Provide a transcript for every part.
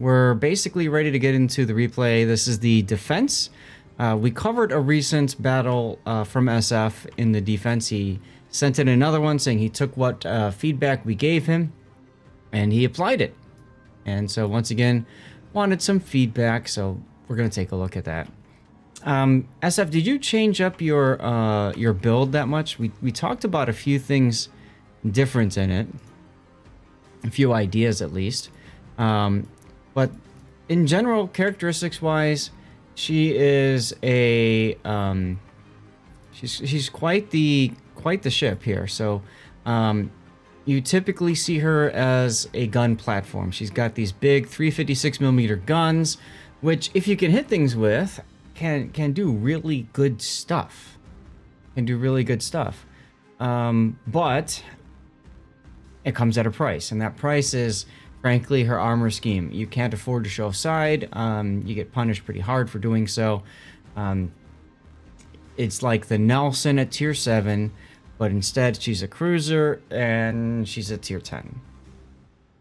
we're basically ready to get into the replay. This is the defense. We covered a recent battle from SF in the defense. He sent in another one saying he took what feedback we gave him and he applied it. And so once again, wanted some feedback, so we're going to take a look at that. SF, did you change up your build that much? We talked about a few things different in it. A few ideas at least. But in general, characteristics-wise, she is a she's quite the ship here. So you typically see her as a gun platform. She's got these big 356mm guns, which if you can hit things with, can do really good stuff. But it comes at a price, and that price is, frankly, her armor scheme. You can't afford to show side. You get punished pretty hard for doing so. It's like the Nelson at tier 7, but instead she's a cruiser and she's at tier 10.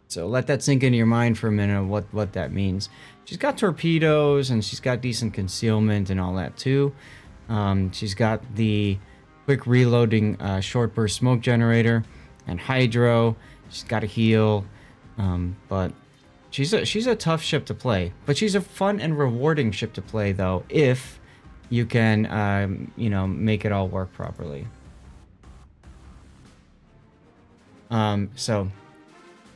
So let that sink into your mind for a minute, what that means. She's got torpedoes and she's got decent concealment and all that too. She's got the quick reloading short burst smoke generator and hydro. She's got a heal. But she's a tough ship to play. But she's a fun and rewarding ship to play, though, if you can, make it all work properly. So,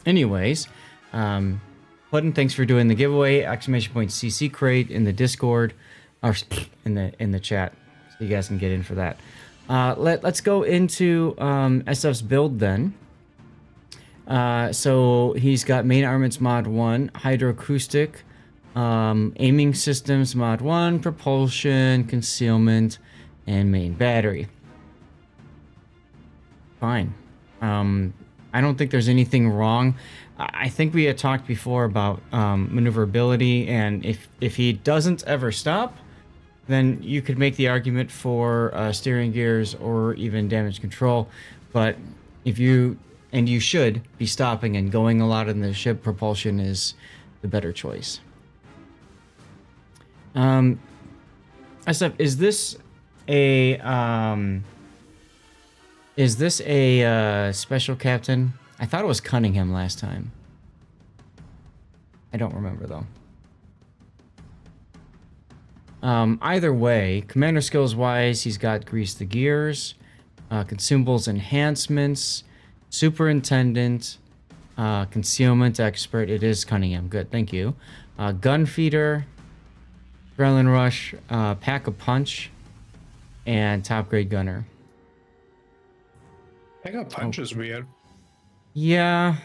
anyways, Puddin, thanks for doing the giveaway! !CC crate in the Discord, or in the chat, so you guys can get in for that. Let's go into SF's build then. So he's got main armaments mod 1, hydroacoustic, aiming systems mod 1, propulsion, concealment, and main battery. Fine. I don't think there's anything wrong. I think we had talked before about maneuverability, and if he doesn't ever stop, then you could make the argument for steering gears or even damage control. But if you... And you should be stopping and going a lot in the ship, propulsion is the better choice. SF, is this a special captain? I thought it was Cunningham last time. I don't remember though. Either way, commander skills wise, he's got grease the gears, consumables enhancements, superintendent, concealment expert. It is Cunningham. Good, thank you. Gun feeder, adrenaline rush, pack a punch, and top grade gunner. Pack a punch is weird. Yeah,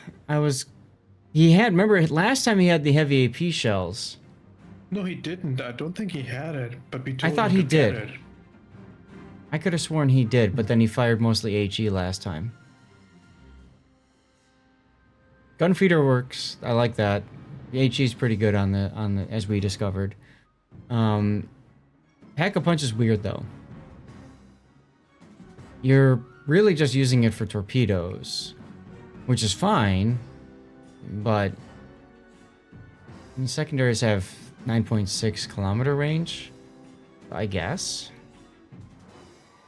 remember last time he had the heavy AP shells. No, he didn't. I don't think he had it, but we I told thought him he to get did. it. I could have sworn he did, but then he fired mostly HE last time. Gun feeder works. I like that. The HE is pretty good on the as we discovered. Pack a punch is weird though. You're really just using it for torpedoes, which is fine, but secondaries have 9.6 kilometer range, I guess.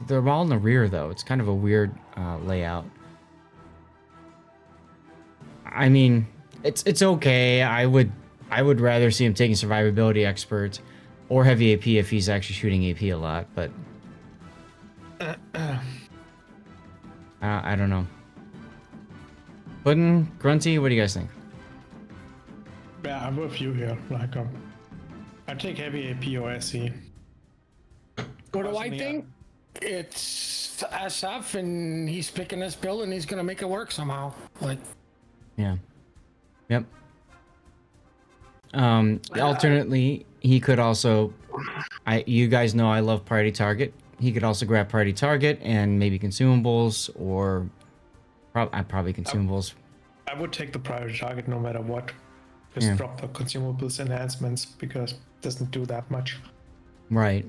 They're all in the rear though. It's kind of a weird layout. I mean, it's okay. I would rather see him taking survivability expert or heavy AP if he's actually shooting AP a lot, but I don't know. Puddin, Grunty, what do you guys think? Yeah, I'm with you here. Like, I take heavy AP or SE. What do I think? It's SF, and he's picking this build, and he's gonna make it work somehow. Like, yeah, yep. Alternately, he could also. You guys know I love priority target. He could also grab priority target and maybe consumables, or probably consumables. I would take the priority target no matter what. Just drop the consumables enhancements because it doesn't do that much. Right,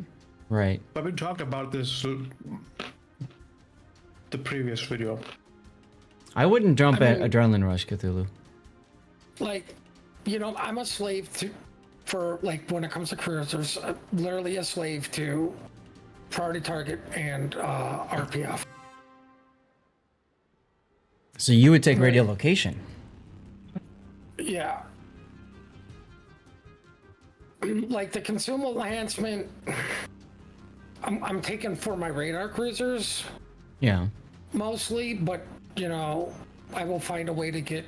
right. But we talked about this the previous video. I wouldn't jump at Adrenaline Rush, Cthulhu. like, I'm a slave for like when it comes to cruisers, literally a slave to priority target and RPF. So you would take radiolocation. Yeah. Like the consumable enhancement, I'm taking for my radar cruisers. Yeah. Mostly, but I will find a way to get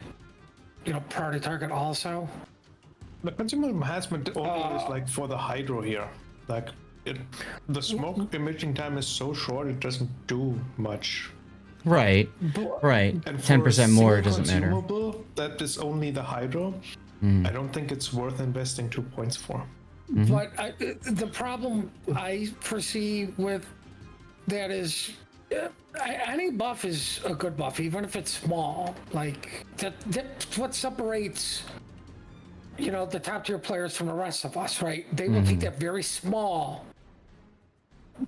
priority target also. The consumable enhancement only is like for the hydro here. Like the smoke emitting time is so short, it doesn't do much. Right. Right. And 10% more doesn't matter. Consumable that is only the hydro. I don't think it's worth investing 2 points for. But the problem I foresee with that is any buff is a good buff, even if it's small. Like that's what separates the top tier players from the rest of us, right? They will take that very small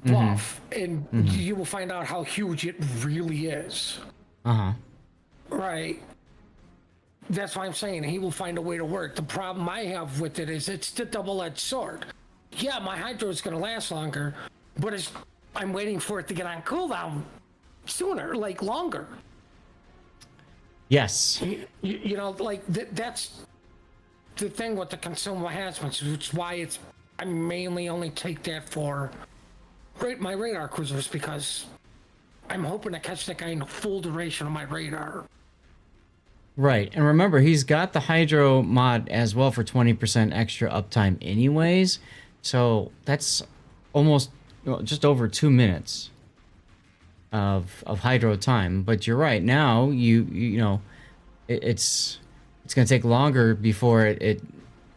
buff and you will find out how huge it really is. Right. That's why I'm saying he will find a way to work. The problem I have with it is it's the double-edged sword. Yeah, my hydro is going to last longer, but I'm waiting for it to get on cooldown sooner, like longer. Yes. That's the thing with the consumable enhancements, which is why I mainly only take that for my radar cruisers, because I'm hoping to catch that guy in the full duration of my radar. Right. And remember, he's got the hydro mod as well for 20% extra uptime anyways. So that's almost just over 2 minutes of hydro time. But you're right. Now it's going to take longer before it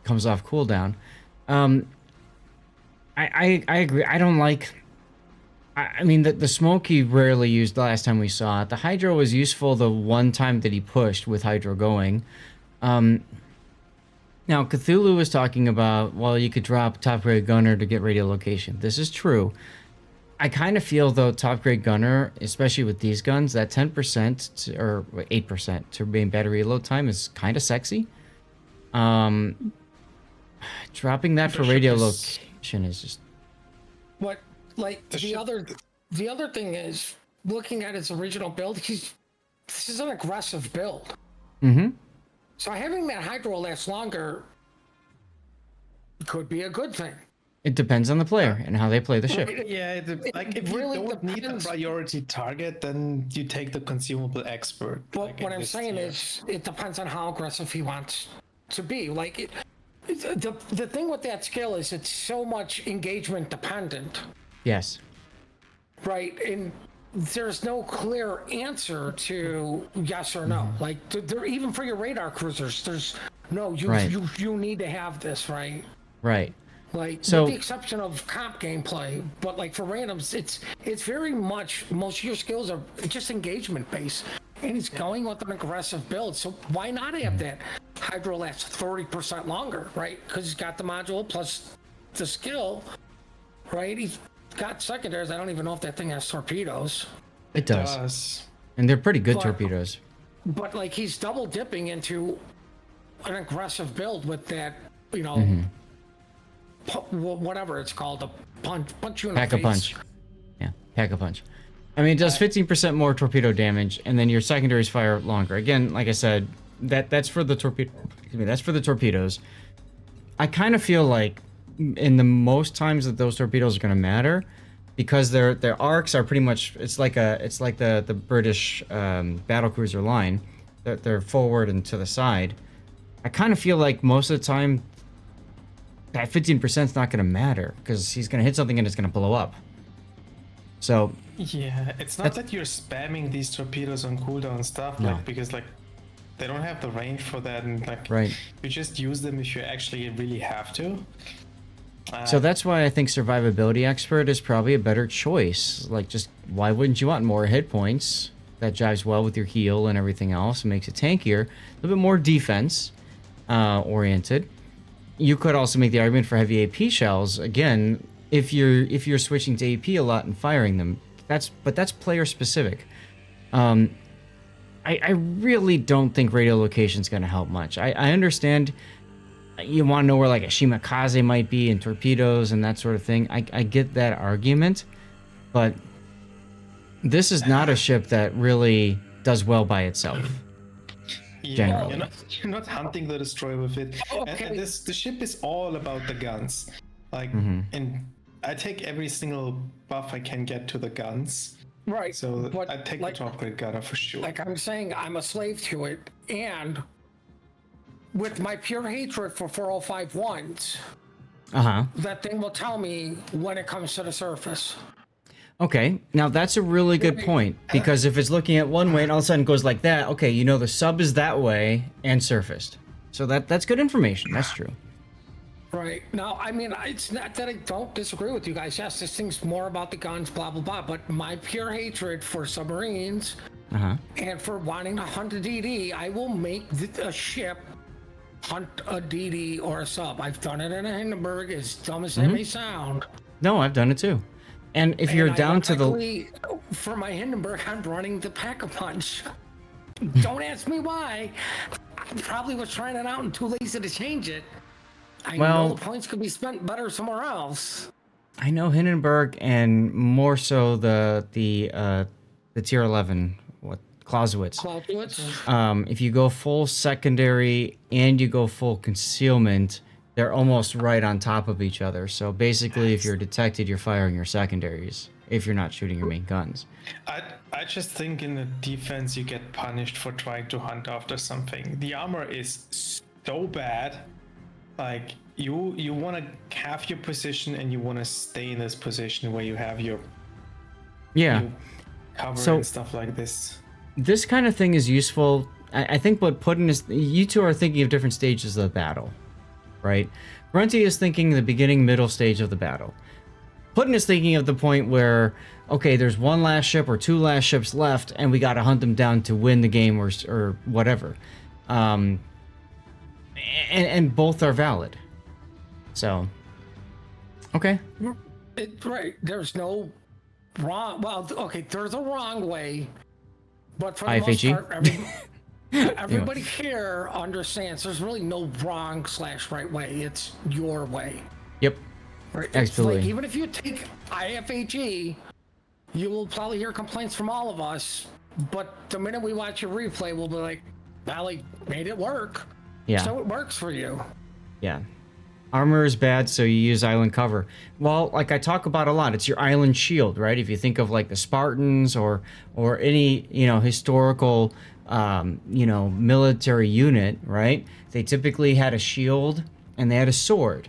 comes off cooldown. I agree. I don't like. I mean, the smoke he rarely used the last time we saw it. The hydro was useful the one time that he pushed with hydro going. Now, Cthulhu was talking about, well, you could drop top grade gunner to get radiolocation. This is true. I kind of feel, though, top grade gunner, especially with these guns, that 10% or 8% to main battery load time is kind of sexy. Dropping that for radiolocation is just... What? Like the other thing is, looking at his original build, this is an aggressive build. So having that hydro last longer could be a good thing. It depends on the player and how they play the ship. Yeah, if really you don't need a depends. priority target, then you take the consumable expert. But what I'm saying is, it depends on how aggressive he wants to be. Like the thing with that skill is it's so much engagement dependent. Yes. Right, and there's no clear answer to yes or no. Like there, even for your radar cruisers, there's no you need to have this, right? Right. Like so, with the exception of comp gameplay, but like for randoms, it's very much most of your skills are just engagement based, and he's going with an aggressive build. So why not have that hydro last 30% longer, right? Because he's got the module plus the skill, right? He's got secondaries. I don't even know if that thing has torpedoes. It does. And they're pretty good torpedoes. But like he's double dipping into an aggressive build with that, whatever it's called, a punch you in the face. Pack-a-punch. Yeah, pack-a-punch. I mean, it does 15% more torpedo damage, and then your secondaries fire longer. Again, like I said, that's for the torpedo. Excuse me, that's for the torpedoes. I kind of feel like in the most times that those torpedoes are going to matter, because their arcs are pretty much it's like the British battlecruiser line. They're forward and to the side. I kind of feel like most of the time that 15% is not going to matter, because he's going to hit something and it's going to blow up. So yeah, it's not that you're spamming these torpedoes on cooldown stuff, like because like they don't have the range for that, and like you just use them if you actually really have to. So that's why I think survivability expert is probably a better choice. Like, just why wouldn't you want more hit points? That jives well with your heal and everything else. It makes it tankier, a little bit more defense oriented. You could also make the argument for heavy AP shells again if you're switching to AP a lot and firing them. That's player specific. I really don't think radiolocation is going to help much. I understand you want to know where like a Shimakaze might be and torpedoes and that sort of thing. I get that argument, but this is not a ship that really does well by itself. Yeah, generally. You're not hunting the destroyer with it. Okay. And the ship is all about the guns. Like, and I take every single buff I can get to the guns. Right. So but I take like, the top grade gunner for sure. Like I'm saying, I'm a slave to it, and with my pure hatred for 405-1s, that thing will tell me when it comes to the surface. Okay, now that's a really good point, because if it's looking at one way and all of a sudden goes like that, okay, you know the sub is that way and surfaced. So that's good information. That's true. Right. Now, I mean, it's not that I don't disagree with you guys. Yes, this thing's more about the guns, blah, blah, blah. But my pure hatred for submarines and for wanting to hunt a DD, I will make a ship hunt a DD or a sub. I've done it in a Hindenburg, as dumb as that may sound. No, I've done it too. And if you're down to the... For my Hindenburg, I'm running the Pack-a-Punch. Don't ask me why. I probably was trying it out and too lazy to change it. I know the points could be spent better somewhere else. I know Hindenburg and more so the tier 11, Clausewitz. If you go full secondary and you go full concealment, they're almost right on top of each other. So basically, if you're detected, you're firing your secondaries if you're not shooting your main guns. I just think in the defense you get punished for trying to hunt after something. The armor is so bad. Like you want to have your position and you want to stay in this position where you have your cover and stuff like this. This kind of thing is useful. I think what Putin is, you two are thinking of different stages of the battle, right? Grunty is thinking the beginning, middle stage of the battle. Putin is thinking of the point where, okay, there's one last ship or two last ships left, and we got to hunt them down to win the game or whatever. And both are valid. So, okay. Right. There's no wrong. Well, okay, there's a wrong way. But for the most part, everybody here understands there's really no wrong/right way. It's your way. Yep. Right? Absolutely. Like, even if you take IFHE, you will probably hear complaints from all of us. But the minute we watch your replay, we'll be like, Valley made it work. Yeah. So it works for you. Yeah. Armor is bad, so you use island cover. Well, like I talk about a lot, it's your island shield, right? If you think of like the Spartans or any, historical, military unit, right? They typically had a shield and they had a sword.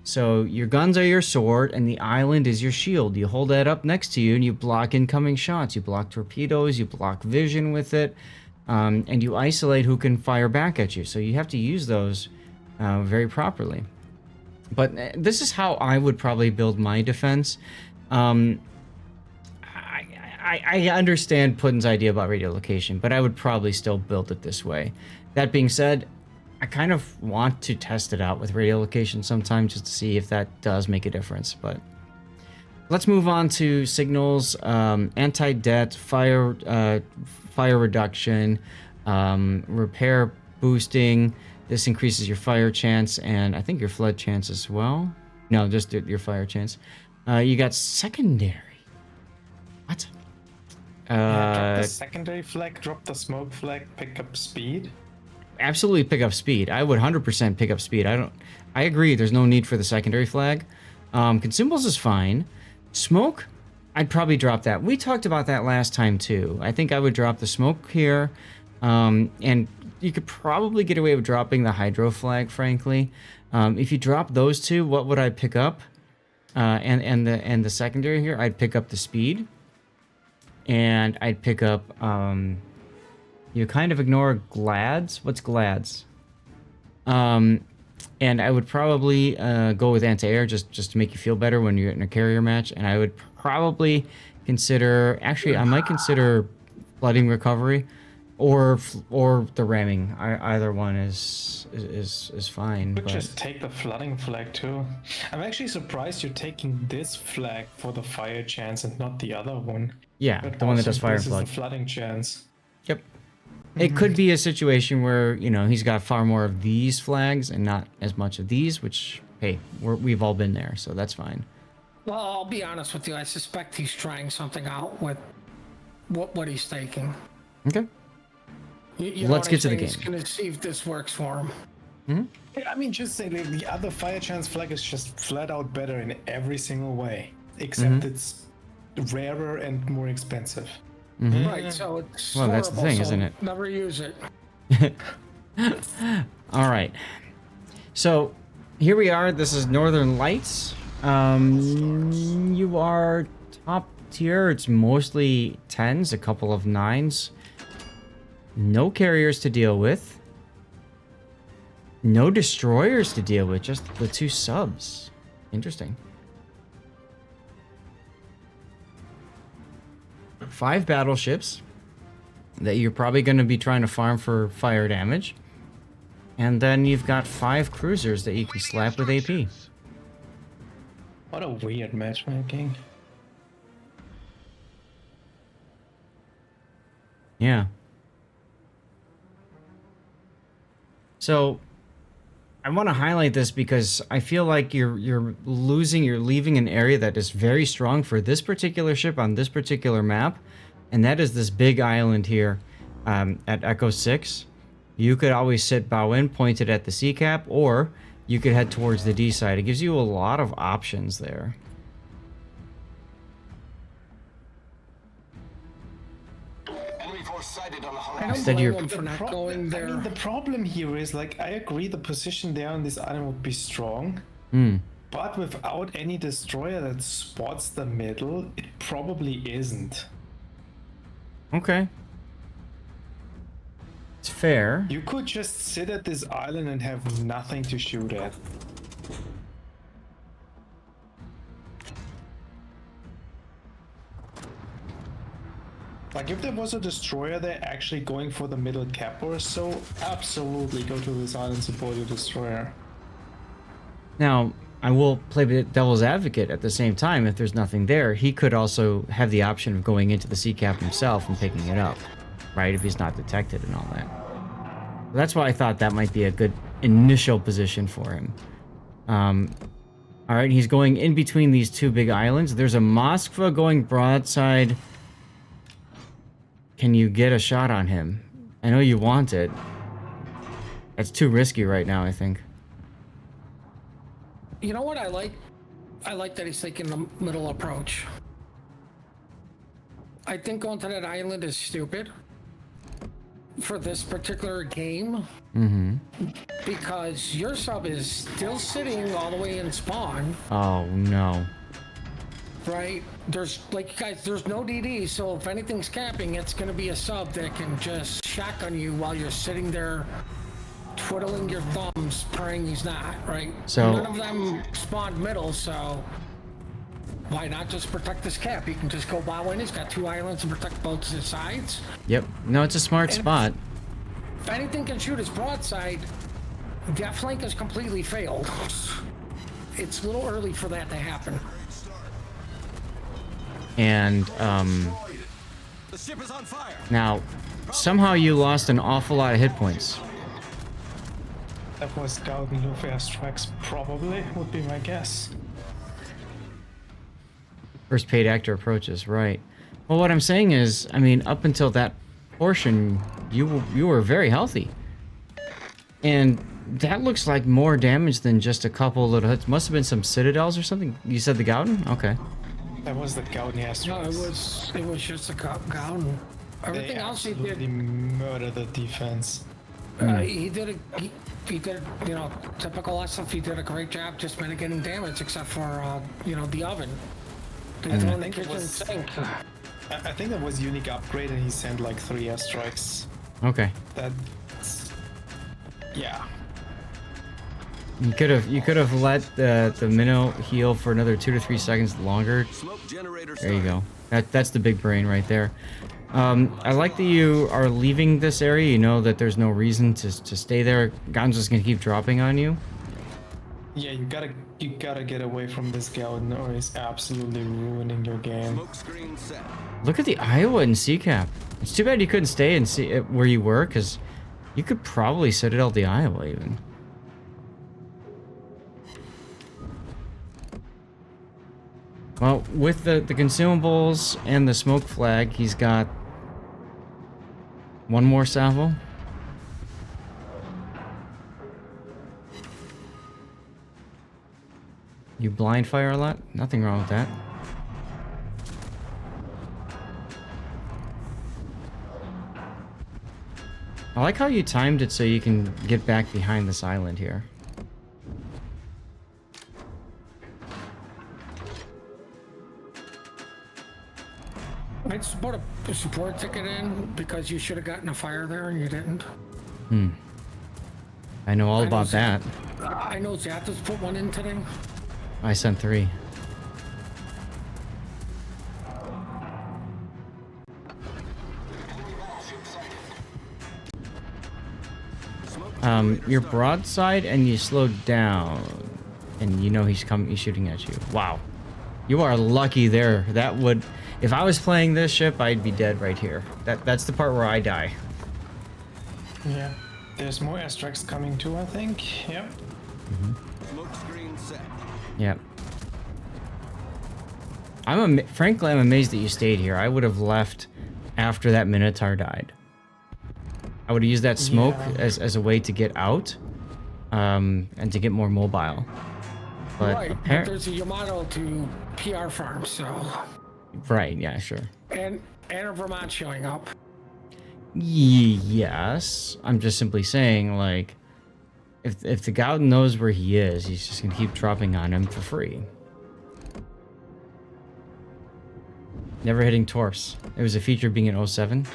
So your guns are your sword and the island is your shield. You hold that up next to you and you block incoming shots. You block torpedoes, you block vision with it, and you isolate who can fire back at you. So you have to use those very properly. But this is how I would probably build my defense. I understand Putin's idea about radio location, but I would probably still build it this way. That being said, I kind of want to test it out with radio location sometime just to see if that does make a difference. But let's move on to signals, anti-det, fire reduction, repair boosting. This increases your fire chance and I think your flood chance as well. No, just your fire chance. You got secondary. What? Drop the secondary flag, drop the smoke flag, pick up speed. Absolutely pick up speed. I would 100% pick up speed. I agree, there's no need for the secondary flag. Consumables is fine. Smoke, I'd probably drop that. We talked about that last time too. I think I would drop the smoke here. And you could probably get away with dropping the hydro flag, frankly. If you drop those two, what would I pick up? And the secondary here, I'd pick up the speed. And I'd pick up, you kind of ignore Glads. What's Glads? And I would probably go with anti-air just to make you feel better when you're in a carrier match. And I would probably consider, actually, I might consider flooding recovery. Or the ramming. Either one is fine. But just take the flooding flag too. I'm actually surprised you're taking this flag for the fire chance and not the other one. Yeah, but the one that does fire and flood. flood. The flooding chance. Yep. It could be a situation where, you know, he's got far more of these flags and not as much of these, which, hey, we've all been there, so that's fine. Well, I'll be honest with you. I suspect he's trying something out with what he's taking. Okay. You know Let's what get I'm to the saying? He's game. gonna see if this works for him. Yeah, I mean, just say like, the other fire chance flag is just flat out better in every single way, except it's rarer and more expensive. Right, so it's Well, that's the horrible, thing, so isn't it? Never use it. All right. So here we are. This is Northern Lights. You are top tier. It's mostly 10s, a couple of 9s. No carriers to deal with. No destroyers to deal with, just the 2 subs. Interesting. 5 battleships that you're probably going to be trying to farm for fire damage. And then you've got 5 cruisers that you can slap with AP. What a weird matchmaking. Yeah. So I want to highlight this because I feel like you're leaving an area that is very strong for this particular ship on this particular map, and that is this big island here at Echo 6. You could always sit bow in, pointed at the C cap, or you could head towards the D side. It gives you a lot of options there. I don't Instead blame you're- him for not going there. I mean, the problem here is, like, I agree the position there on this island would be strong, but without any destroyer that spots the middle, it probably isn't. Okay. It's fair. You could just sit at this island and have nothing to shoot at. Like, if there was a destroyer there actually going for the middle cap or so, absolutely go to this island, support your destroyer. Now, I will play the devil's advocate at the same time. If there's nothing there, he could also have the option of going into the sea cap himself and picking it up, right? If he's not detected and all that. That's why I thought that might be a good initial position for him. All right, he's going in between these 2 big islands. There's a Moskva going broadside. Can you get a shot on him? I know you want it. That's too risky right now, I think. You know what I like? I like that he's taking the middle approach. I think going to that island is stupid for this particular game. Because your sub is still sitting all the way in spawn, Oh, no. right? There's, like, guys, there's no DD, so if anything's capping, it's gonna be a sub that can just shotgun you while you're sitting there twiddling your thumbs, praying he's not, right? So- none of them spawned middle, so why not just protect this cap? He can just go bow in. He's got 2 islands to protect both his sides. Yep. No, it's a smart spot. If anything can shoot his broadside, that flank is completely failed. It's a little early for that to happen. And, The ship is on fire. now, somehow you lost an awful lot of hit points. That was Scout and Luft airstrikes, probably, would be my guess. First paid actor approaches, right. Well, what I'm saying is, I mean, up until that portion, you were very healthy. And that looks like more damage than just a couple little hits. Must have been some citadels or something. You said the Gauden? Okay. That was the Gauden airstrikes. No, it was just a Gauden. Everything They else he absolutely did, murdered the defense. he did, you know, typical SF. He did a great job just mitigating damage, except for, you know, the oven. They threw in the think it kitchen was- sink. I think that was unique upgrade, and he sent like 3 airstrikes. Okay. That's yeah. You could have let the minnow heal for another 2 to 3 seconds longer. Smoke generator There you go. That's the big brain right there. I like that you are leaving this area. You know that there's no reason to stay there. Gonzo's gonna keep dropping on you. Yeah, you gotta get away from this Gauden or he's absolutely ruining your game. Smoke screen set. Look at the Iowa and C-Cap. It's too bad you couldn't stay and see where you were, because you could probably Citadel the Iowa even. Well, with the consumables and the smoke flag, he's got one more salvo. You blind fire a lot? Nothing wrong with that. I like how you timed it so you can get back behind this island here. I just put a support ticket in because you should have gotten a fire there and you didn't. I know all about that. I know Zathras put one in today. I sent 3. You're broadside and you slowed down, and you know he's shooting at you. Wow, you are lucky there. That would, if I was playing this ship, I'd be dead right here. That's the part where I die. Yeah. There's more airstrikes coming too, I think. Yep. Smoke screen set. Yep. Frankly, I'm amazed that you stayed here. I would have left after that Minotaur died. I would have used that smoke as a way to get out, and to get more mobile. But Right, but there's a Yamato to PR farm, so. Right, yeah, sure. And a Vermont showing up. Yes, I'm just simply saying, like, if the Gauden knows where he is, he's just gonna keep dropping on him for free. Never hitting Torps. It was a feature being in 07.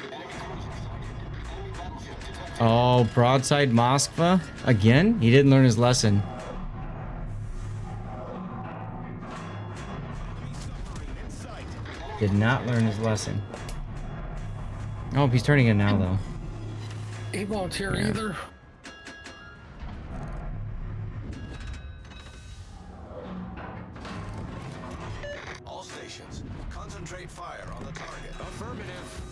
Oh, broadside Moskva again? He didn't learn his lesson. Did not learn his lesson. Oh, he's turning it now, though. He won't hear either. All stations, concentrate fire on the target. Affirmative.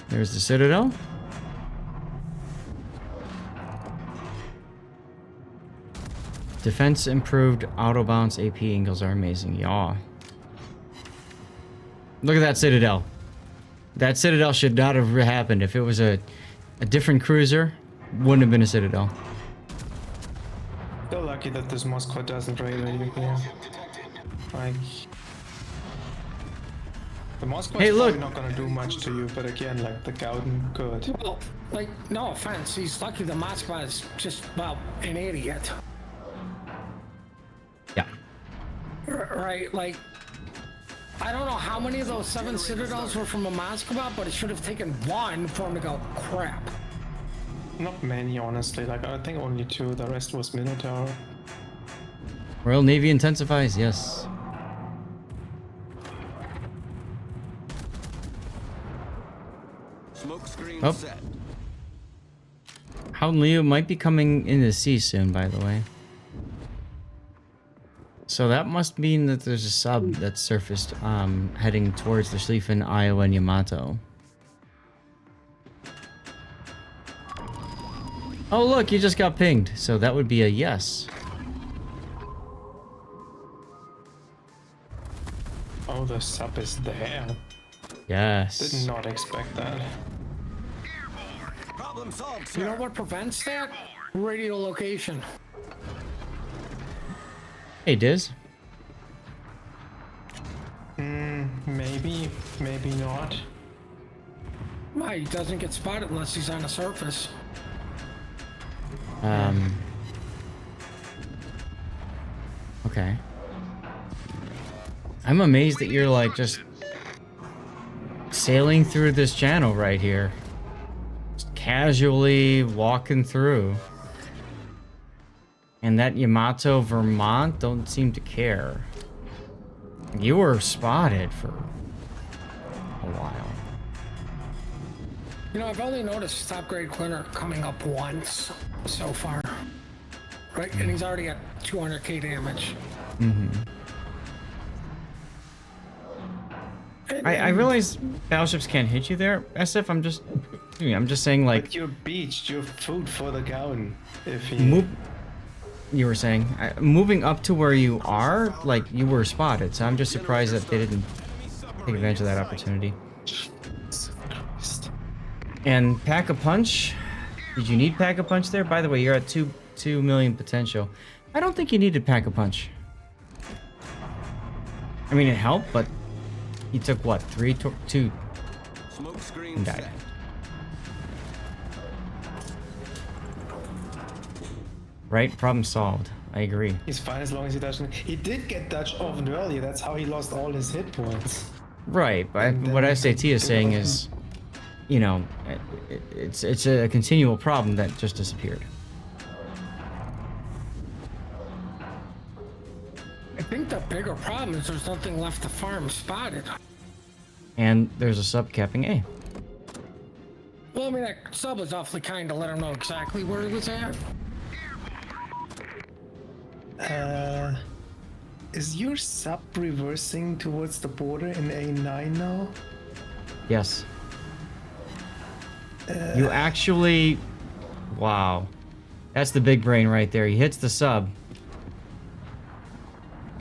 There's the Citadel. Defense improved. Auto bounce AP angles are amazing. Yaw. Look at that Citadel. That Citadel should not have happened. If it was a different cruiser, wouldn't have been a Citadel. Still lucky that this Moskva doesn't raid radio here. Like, the Moskva Hey, is look. probably not gonna do much to you, but again, like the Gauden could. Well, like, no offense, he's lucky the Moskva is just, well, an idiot. Yeah. Right, like, I don't know how many of those 7 Citadels were from a Moskva, but it should have taken 1 for him to go, crap. Not many, honestly. Like, I think only 2. The rest was Minotaur. Royal Navy intensifies. Yes. Smoke screen Oh. set. Howden Leo might be coming into the sea soon, by the way. So that must mean that there's a sub that's surfaced, heading towards the Schlieffen, Iowa, and Yamato. Oh, look, you just got pinged. So that would be a yes. Oh, the sub is there. Yes. Did not expect that. Problem solved, You know sir. what prevents that? Radio location. Hey, Diz. Maybe, maybe not. Why, he doesn't get spotted unless he's on the surface. Okay. I'm amazed that you're like just sailing through this channel right here. Just casually walking through. And that Yamato Vermont don't seem to care. You were spotted for You know, I've only noticed top grade Quinter coming up once so far. Right? And he's already at 200k damage. I realize battleships can't hit you there, SF. I'm just saying, like, But you're beached, you're food for the Gauden. If he... move. You were saying moving up to where you are, like you were spotted. So I'm just surprised that they didn't take advantage of that opportunity. And pack a punch. Did you need pack a punch there? By the way, you're at 2 million potential. I don't think you needed pack a punch. I mean, it helped, but he took what? 2 Smoke screen and died. set. Right? Problem solved. I agree. He's fine as long as he doesn't. He did get Dutch oven earlier. That's how he lost all his hit points. Right, but And what then SAT is saying is, you know, it's a continual problem that just disappeared. I think the bigger problem is there's nothing left to farm spotted. And there's a sub capping A. Well, I mean, that sub was awfully kind to let him know exactly where he was at. Is your sub reversing towards the border in A9 now? Yes. You actually... Wow. That's the big brain right there. He hits the sub.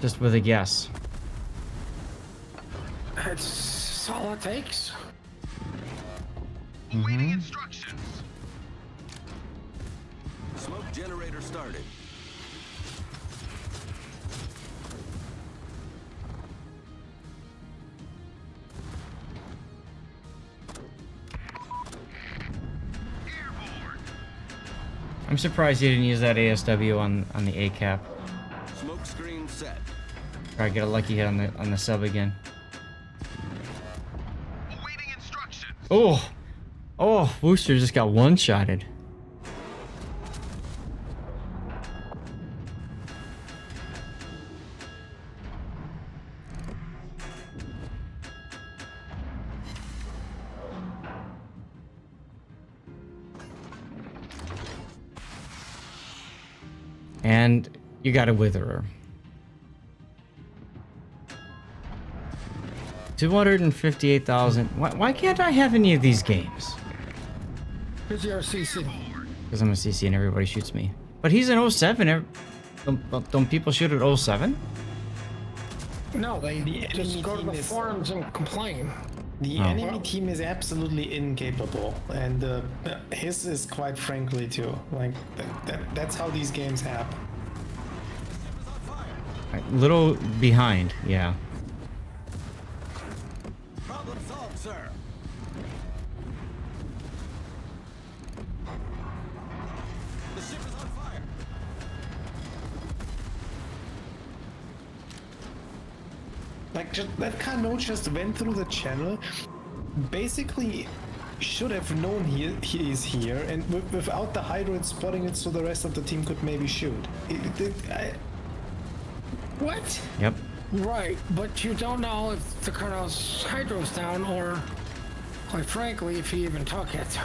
Just with a guess. That's all it takes. Awaiting instructions. Smoke generator started. I'm surprised you didn't use that ASW on the A cap. Smoke screen set. Try to get a lucky hit on the sub again. Awaiting instructions. Oh! Oh, Booster just got one-shotted. And you got a Witherer. 258,000. Why can't I have any of these games? Here's your CC. Because I'm a CC and everybody shoots me. But he's an 07. Don't people shoot at 07? No, they The just enemy go to the team is- forums and complain. The Oh. enemy team is absolutely incapable, and his is quite frankly too. Like that's how these games happen. Little behind, yeah. Problem solved, sir. The ship is on fire. Like that Cano just went through the channel. Basically, should have known he is here, and without the Hydroid spotting it, so the rest of the team could maybe shoot. What? Yep. Right, but you don't know if the Colonel's hydro's down, or, quite frankly, if he even took it.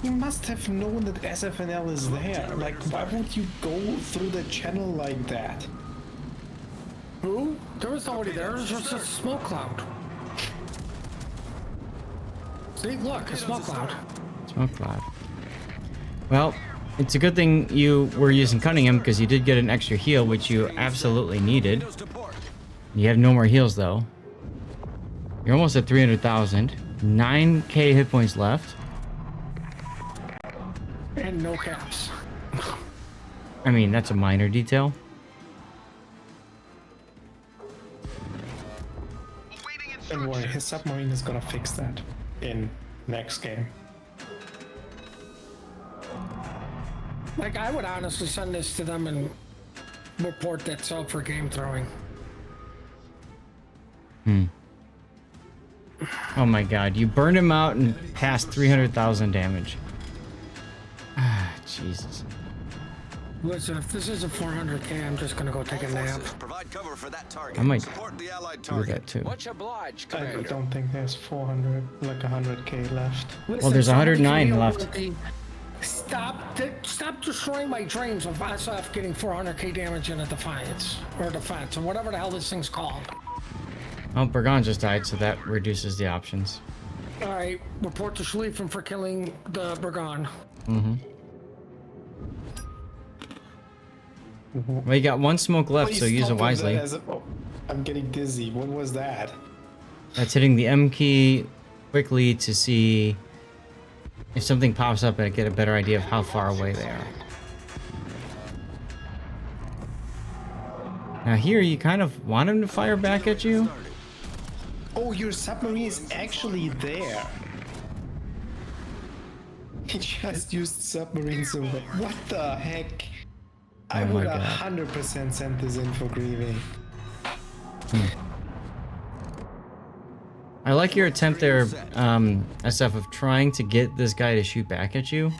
You must have known that SFNL is there. Like, why would you go through the channel like that? Who? There was nobody there. It was just a smoke cloud. See, look, a smoke cloud. Smoke cloud. Well, it's a good thing you were using Cunningham because you did get an extra heal, which you absolutely needed. Windows to port. You have no more heals though. You're almost at 300,000. 9k hit points left. And no caps. I mean, that's a minor detail. Awaiting Don't worry, instructions. his submarine is gonna fix that in next game. Like, I would honestly send this to them and report that sub for game throwing. Oh my god, you burned him out and passed 300,000 damage. Ah, Jesus. Listen, if this is a 400K, I'm just gonna go take a All nap. forces, provide cover for that target. I might Support the allied do target. that too. Much obliged, I Commander. don't think there's 400, like 100k left. Listen, there's somebody 109 can be left. over the- Stop destroying my dreams of SF getting 400K damage in a Defiance or Defense or whatever the hell this thing's called. Oh, Burgon just died, so that reduces the options. All right, report to Schlieffen for killing the Burgon. Well, you got one smoke left, so Please use it stop with wisely. that oh, I'm getting dizzy. What was that? That's hitting the M key quickly to see if something pops up and get a better idea of how far away they are. Now here, you kind of want him to fire back at you. Oh, your submarine is actually there. He just used submarines away. What the heck? I Oh my would God. 100% send this in for grieving. I like your attempt there, SF, of trying to get this guy to shoot back at you.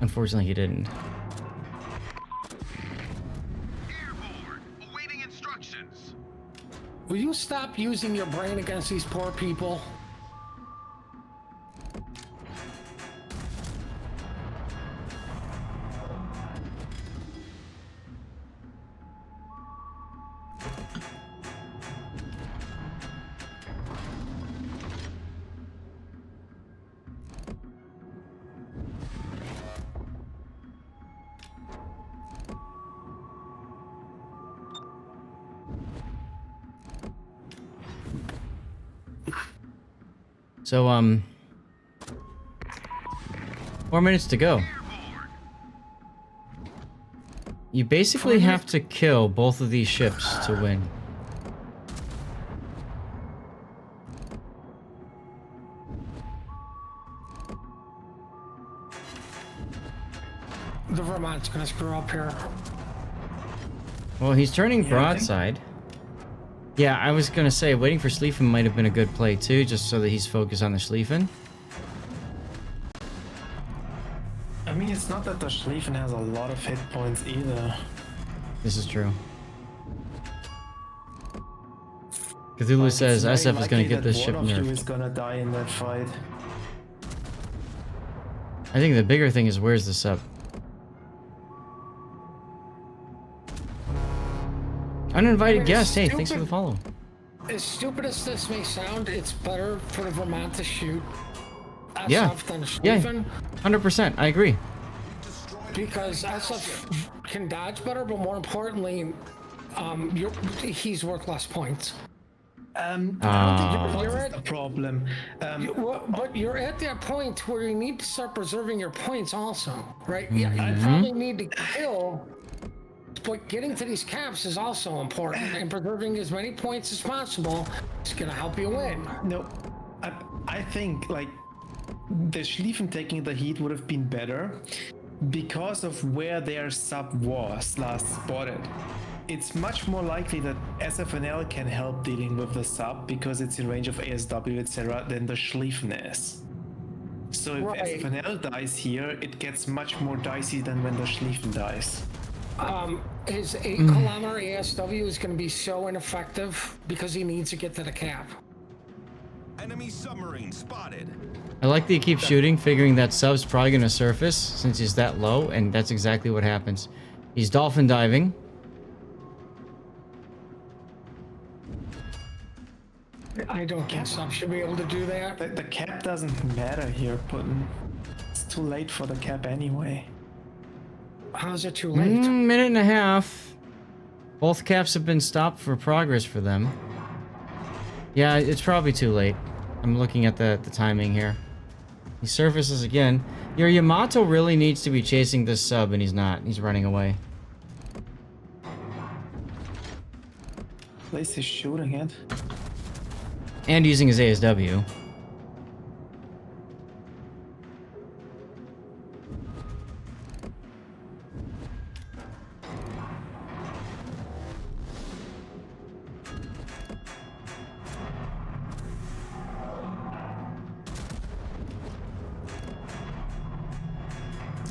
Unfortunately, he didn't. Airborne, awaiting instructions. Will you stop using your brain against these poor people? So, 4 minutes to go. You basically have to kill both of these ships to win. The Vermont's gonna screw up here. Well, he's turning I think- broadside. Yeah, I was gonna say, waiting for Schlieffen might have been a good play too, just so that he's focused on the Schlieffen. I mean, it's not that the Schlieffen has a lot of hit points either. This is true. Cthulhu Like, says it's very SF is gonna likely get this that ship one of you nerfed. is gonna die in that fight. I think the bigger thing is where's the sub? Uninvited guest, hey, thanks for the follow. As stupid as this may sound, it's better for the Vermont to shoot SF Yeah. than Yeah, Schlieffen 100%, I agree. because SF can dodge better, but more importantly, he's worth less points. I don't think your points You're is at- the problem. But you're at that point where you need to start preserving your points also, right? Yeah, you probably need to kill, but getting to these caps is also important, and preserving as many points as possible is gonna help you win. No, I think like the Schlieffen taking the heat would have been better because of where their sub was last spotted. It's much more likely that SFNL can help dealing with the sub because it's in range of ASW, etc., than the Schlieffen is. So if Right. SFNL dies here, it gets much more dicey than when the Schlieffen dies. His 8-kilometer ASW is going to be so ineffective because he needs to get to the cap. Enemy submarine spotted. I like that he keeps shooting, figuring that sub's probably gonna surface since he's that low, and that's exactly what happens. He's dolphin diving. I don't think Sub should be able to do that. The cap doesn't matter here, Putin. It's too late for the cap anyway. How's it too late? Minute and a half. Both caps have been stopped for progress for them. Yeah, it's probably too late. I'm looking at the timing here. He surfaces again. Your Yamato really needs to be chasing this sub, and he's not. He's running away. At least he's shooting it. And using his ASW.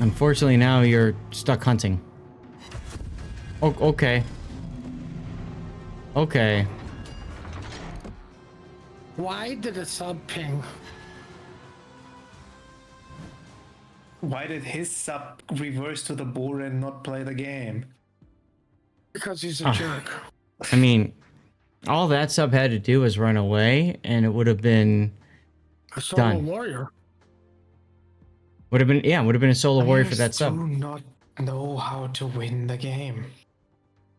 Unfortunately, now you're stuck hunting. Oh, okay. Okay. Why did a sub ping? Why did his sub reverse to the board and not play the game? Because he's a jerk. I mean, all that sub had to do was run away, and it would have been A solo done. warrior. Would have been a solo warrior for that Players sub. do not know how to win the game.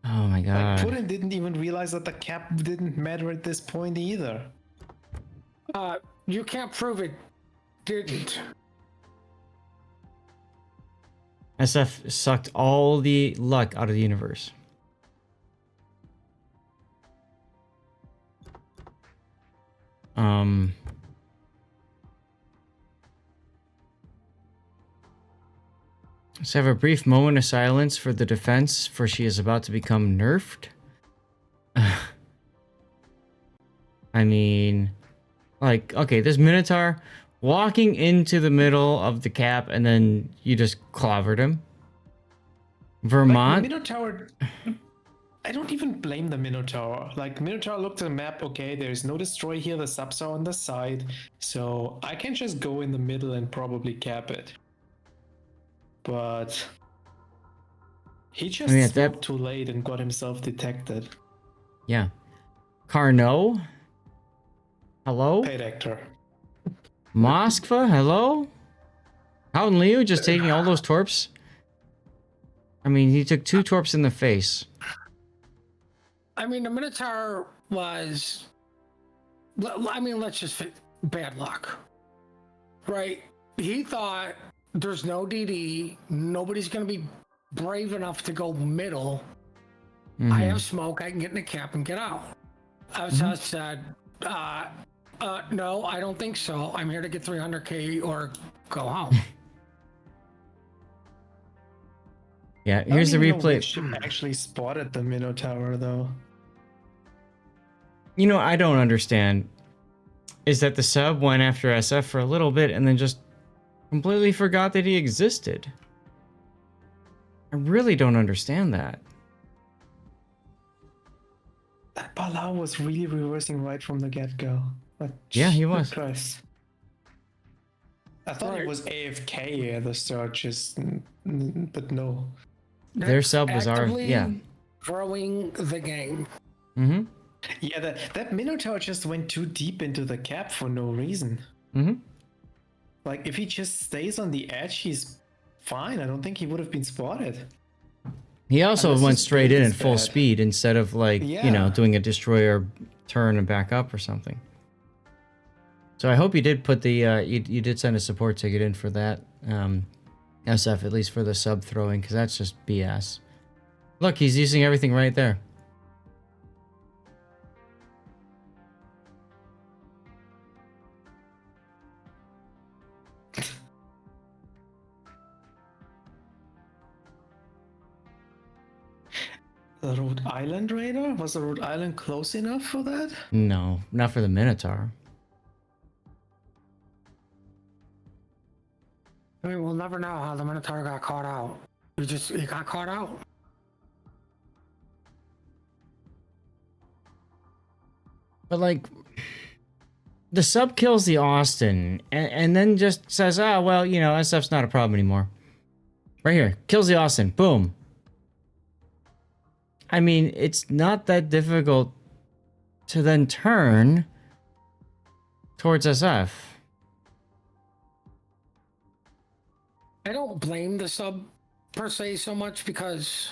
Oh my Like, god. Putin didn't even realize that the cap didn't matter at this point either. You can't prove it didn't. SF sucked all the luck out of the universe. Let's have a brief moment of silence for the defense, for she is about to become nerfed. I mean, like, okay, this Minotaur walking into the middle of the cap and then you just clobbered him. Vermont? Like, the Minotaur, I don't even blame the Minotaur. Like, Minotaur looked at the map, okay, there's no destroy here, the subs are on the side, so I can just go in the middle and probably cap it. But he just at that- smoked too late and got himself detected. Yeah. Carnot? Hello? Paid actor. Moskva? Hello? Howden Liu just taking all those torps? I mean, he took 2 torps in the face. I mean, the Minotaur was. I mean, let's just say bad luck. Right? He thought there's no DD, nobody's going to be brave enough to go middle. I have smoke, I can get in the cap and get out. I said, no, I don't think so. I'm here to get 300k or go home. Yeah, here's the I don't even know replay. which ship actually spotted the Minotaur though. You know, I don't understand. Is that the sub went after SF for a little bit and then just completely forgot that he existed? I really don't understand that. That Palau was really reversing right from the get-go. Like, Yeah, he was. Christ. I thought it was AFK at the start, but no. Their sub was our... Actively Yeah. growing the game. Mm-hmm. Yeah, that Minotaur just went too deep into the cap for no reason. Mm-hmm. Like, if he just stays on the edge, he's fine. I don't think he would have been spotted. He also Unless went his straight in build at is full bad. speed instead of, like, you know, Yeah. doing a destroyer turn and back up or something. So I hope you did put the... you did send a support ticket in for that SF, at least for the sub throwing, because that's just BS. Look, he's using everything right there. The Rhode Island Raider? Was the Rhode Island close enough for that? No, not for the Minotaur. I mean, we'll never know how the Minotaur got caught out. He got caught out. But, like, the sub kills the Austin and then just says, ah, well, you know, SF's not a problem anymore. Right here. Kills the Austin. Boom. I mean, it's not that difficult to then turn towards SF. I don't blame the sub per se so much because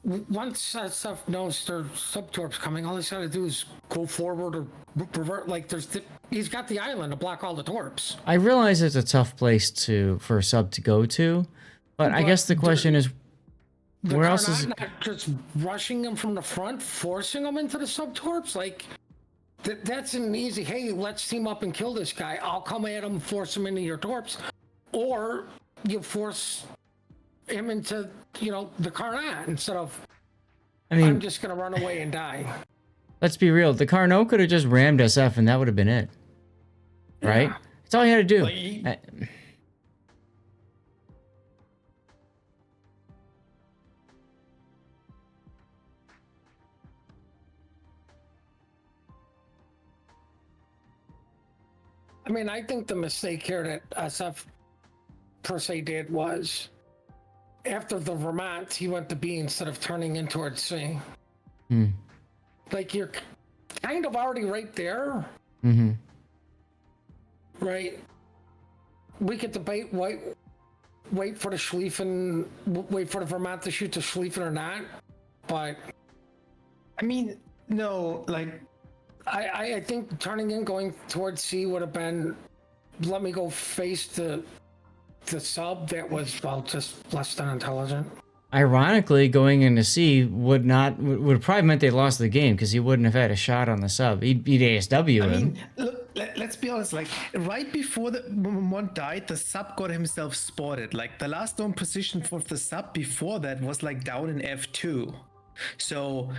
once that stuff knows their sub torps coming, all he's got to do is go forward or revert. Like he's got the island to block all the torps. I realize it's a tough place for a sub to go to, but I guess the question is, where else is... Not just rushing them from the front, forcing them into the sub torps? Like, that's an easy, hey, let's team up and kill this guy. I'll come at him, force him into your torps. Or you force him into, you know, the Carnot instead of, I mean, I'm just going to run away and die. let's be real. The Carnot could have just rammed SF and that would have been it. Right? Yeah. That's all he had to do. Like, I mean, I think the mistake here that SF per se did was after the Vermont, he went to B instead of turning in towards C. Hmm. Like you're kind of already right there, Mm-hmm. right? We could debate wait for the Schlieffen, wait for the Vermont to shoot the Schlieffen or not, but I mean, no, like I think turning in going towards C would have been let me go face the sub that was well just less than intelligent. Ironically, going into C would probably meant they lost the game because he wouldn't have had a shot on the sub. He'd ASW I him. mean, look, let's be honest. Like right before the one died, the sub got himself spotted. Like the last known position for the sub before that was like down in F2. So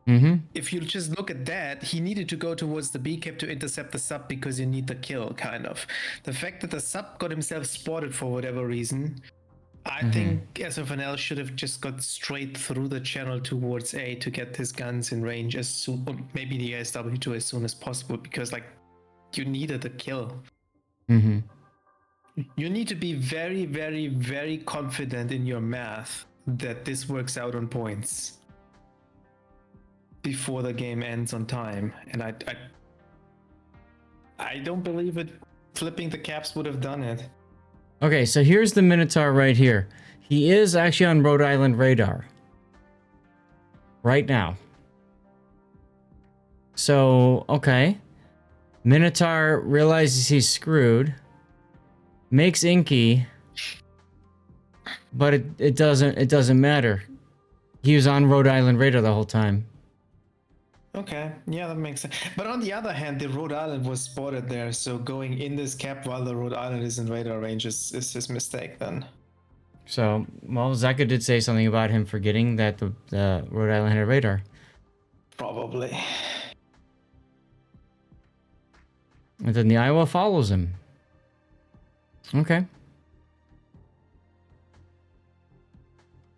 Mm-hmm. if you just look at that, he needed to go towards the B cap to intercept the sub because you need the kill, kind of. The fact that the sub got himself spotted for whatever reason, I think SFNL should have just got straight through the channel towards A to get his guns in range as soon, or maybe the ASW2 as soon as possible, because like you needed a kill. Mm-hmm. You need to be very, very, very confident in your math that this works out on points before the game ends on time, and I don't believe it. Flipping the caps would have done it. Okay, so here's the Minotaur right here. He is actually on Rhode Island radar right now. So, okay. Minotaur realizes he's screwed, makes Inky, but it doesn't matter. He was on Rhode Island radar the whole time. Okay, yeah, that makes sense. But on the other hand, the Rhode Island was spotted there, so going in this cap while the Rhode Island is in radar range is his mistake then. So, well, Zeka did say something about him forgetting that the Rhode Island had a radar. Probably. And then the Iowa follows him. Okay.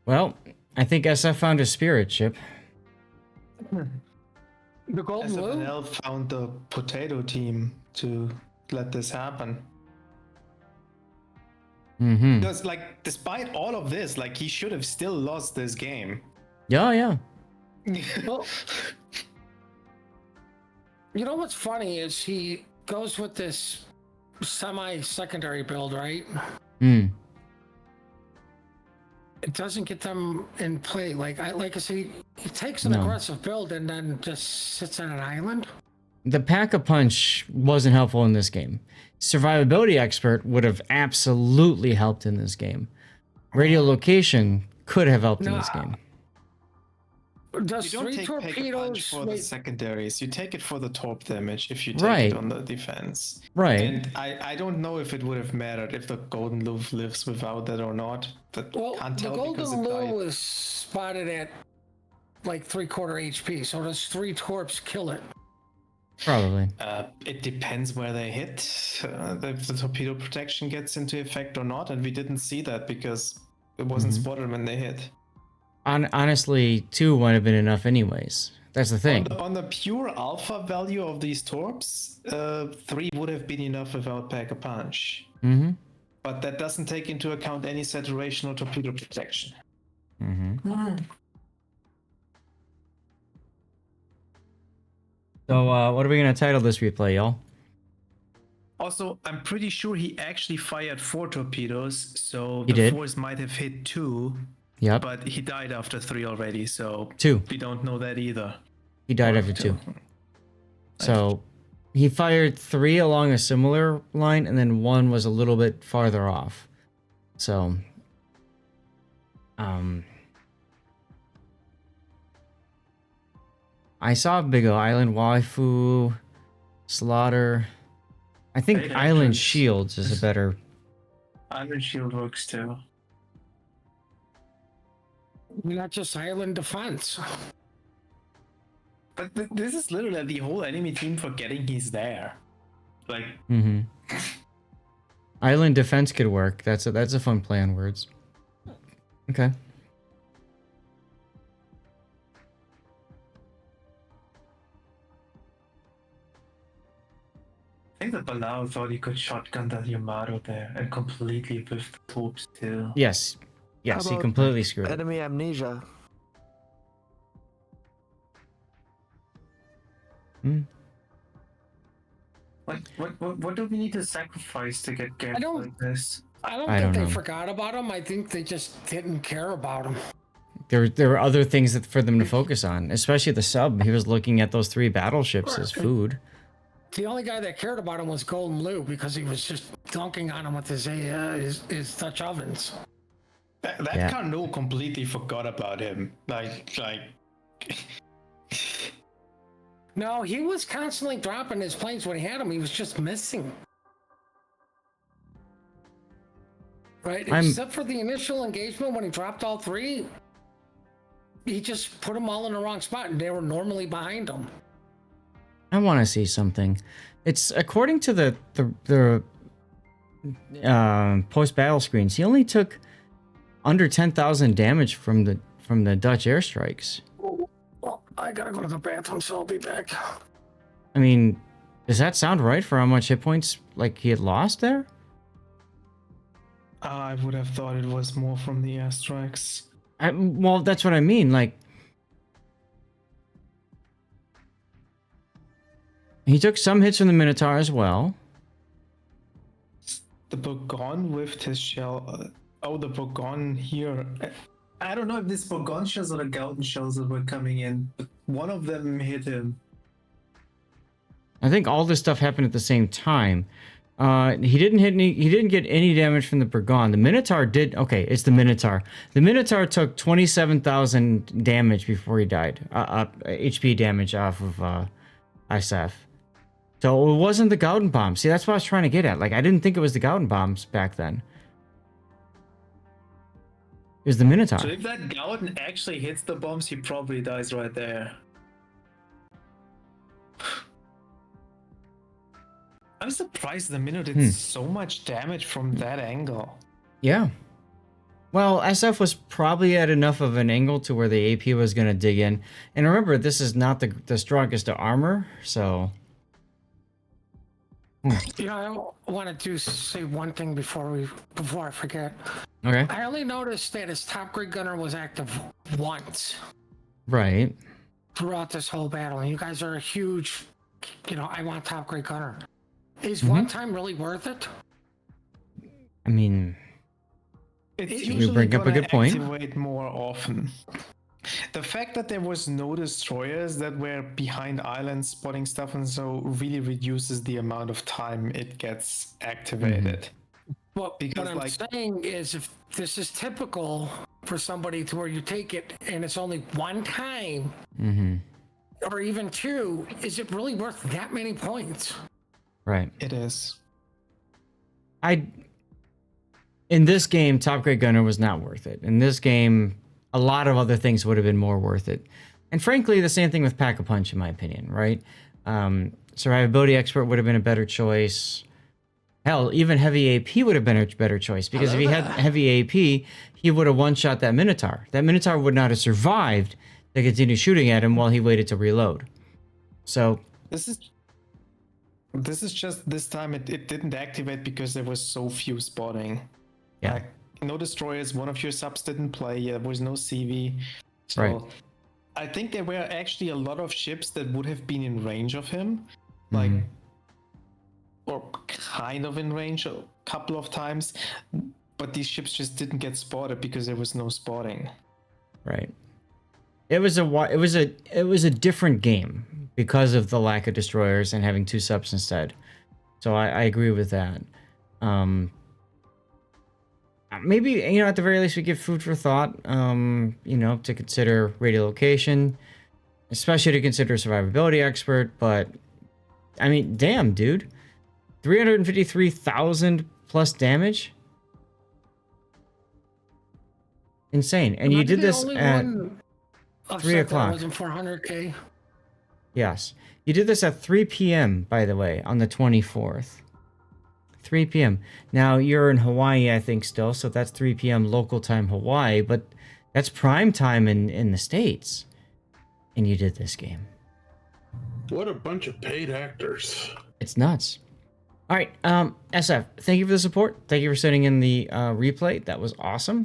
Well, I think SF found a spirit ship. The Golden Lou? SFNL found the potato team to let this happen. Mm-hmm. Because, like, despite all of this, like, he should have still lost this game. Yeah, yeah. Well, you know what's funny is he goes with this semi-secondary build, right? Hmm. It doesn't get them in play. Like I said, he takes an No. aggressive build and then just sits on an island. The pack-a-punch wasn't helpful in this game. Survivability expert would have absolutely helped in this game. Radio location could have helped in this game. Does You don't three take Pack a Punch torpedoes? for the Wait, secondaries. You take it for the torp damage if you take Right. it on the defense. Right. And I don't know if it would have mattered if the Golden Lou lives without that or not. But well, can't the tell because Golden it Lou died. was spotted at like 3/4 HP, so does 3 torps kill it? Probably. It depends where they hit, if the torpedo protection gets into effect or not, and we didn't see that because it wasn't spotted when they hit. Honestly, 2 would have been enough anyways. That's the thing. On the pure alpha value of these torps, 3 would have been enough without Pack a Punch. Mm-hmm. But that doesn't take into account any saturation or torpedo protection. Mm-hmm. So, what are we gonna title this replay, y'all? Also, I'm pretty sure he actually fired 4 torpedoes, so He the did. force might have hit 2, Yep. but he died after 3 already, so 2. we don't know that either. He died after 2. So, he fired 3 along a similar line, and then 1 was a little bit farther off. So, I saw Big O Island Waifu, Slaughter. I think Great Island entrance. Shields is a better. Iron Shield works too. Not just island defense. But this is literally the whole enemy team forgetting he's there. Like, Mm-hmm. Island defense could work. That's a fun play on words. Okay. think that Palau thought he could shotgun that Yamato there and completely whiff the troops too. Yes. Yes, he completely screwed it. Enemy amnesia. Hmm. What do we need to sacrifice to get games don't- like this? I don't I think don't they know. forgot about him. I think they just didn't care about him. There were other things that, for them to focus on, especially the sub. He was looking at those 3 battleships as food. The only guy that cared about him was Golden Lou because he was just dunking on him with his Dutch ovens. That Yeah. Carnot completely forgot about him. Like. No, he was constantly dropping his planes when he had them. He was just missing. Right? Except for the initial engagement when he dropped all 3, he just put them all in the wrong spot and they were normally behind him. I want to see something. It's according to the post battle screens. He only took under 10,000 damage from the Dutch airstrikes. Well, I gotta go to the bathroom, so I'll be back. I mean, does that sound right for how much hit points like he had lost there? I would have thought it was more from the airstrikes. Well, that's what I mean. Like, he took some hits from the Minotaur as well. The Bourgogne whiffed his shell. The Bourgogne here. I don't know if this Bourgogne shells or the Gauden shells that were coming in, but one of them hit him. I think all this stuff happened at the same time. He didn't get any damage from the Bourgogne. The Minotaur did. Okay, it's the Minotaur. The Minotaur took 27,000 damage before he died. HP damage off of SF. So it wasn't the Gauden bomb. See, that's what I was trying to get at. Like, I didn't think it was the Gauden bombs back then. It was the Minotaur. So if that Gauden actually hits the bombs, he probably dies right there. I'm surprised the Minotaur did so much damage from that angle. Yeah. Well, SF was probably at enough of an angle to where the AP was going to dig in. And remember, this is not the strongest of armor, so... You know, I wanted to say one thing before I forget. Okay. I only noticed that his top grade gunner was active once Right. throughout this whole battle. And you guys are a huge, I want top grade gunner. Is one time really worth it? I mean... It's You usually bring up a gonna good point. activate more often. The fact that there was no destroyers that were behind islands spotting stuff and so really reduces the amount of time it gets activated. Well, Because, what I'm like- saying is if this is typical for somebody to where you take it and it's only one time or even 2, is it really worth that many points? Right. It is. In this game, Top Grade Gunner was not worth it. In this game, a lot of other things would have been more worth it. And frankly, the same thing with Pack-a-Punch, in my opinion, right? Survivability Expert would have been a better choice. Hell, even Heavy AP would have been a better choice, because if he had Heavy AP, he would have one-shot that Minotaur. That Minotaur would not have survived to continue shooting at him while he waited to reload. So... This is just this time it didn't activate because there was so few spotting. Yeah. Like, no destroyers, one of your subs didn't play, there was no CV. So Right. I think there were actually a lot of ships that would have been in range of him. Like or kind of in range a couple of times. But these ships just didn't get spotted because there was no spotting. Right. It was a different game because of the lack of destroyers and having 2 subs instead. So I agree with that. Maybe, at the very least we give food for thought, to consider radiolocation, especially to consider survivability expert. But I mean, damn, dude, 353,000 plus damage. Insane. And you did this at 3 o'clock. Wasn't 400K. Yes. You did this at 3 p.m., by the way, on the 24th. 3 p.m. Now, you're in Hawaii, I think, still, so that's 3 p.m. local time Hawaii, but that's prime time in the States. And you did this game. What a bunch of paid actors. It's nuts. All right, SF, thank you for the support. Thank you for sending in the replay. That was awesome.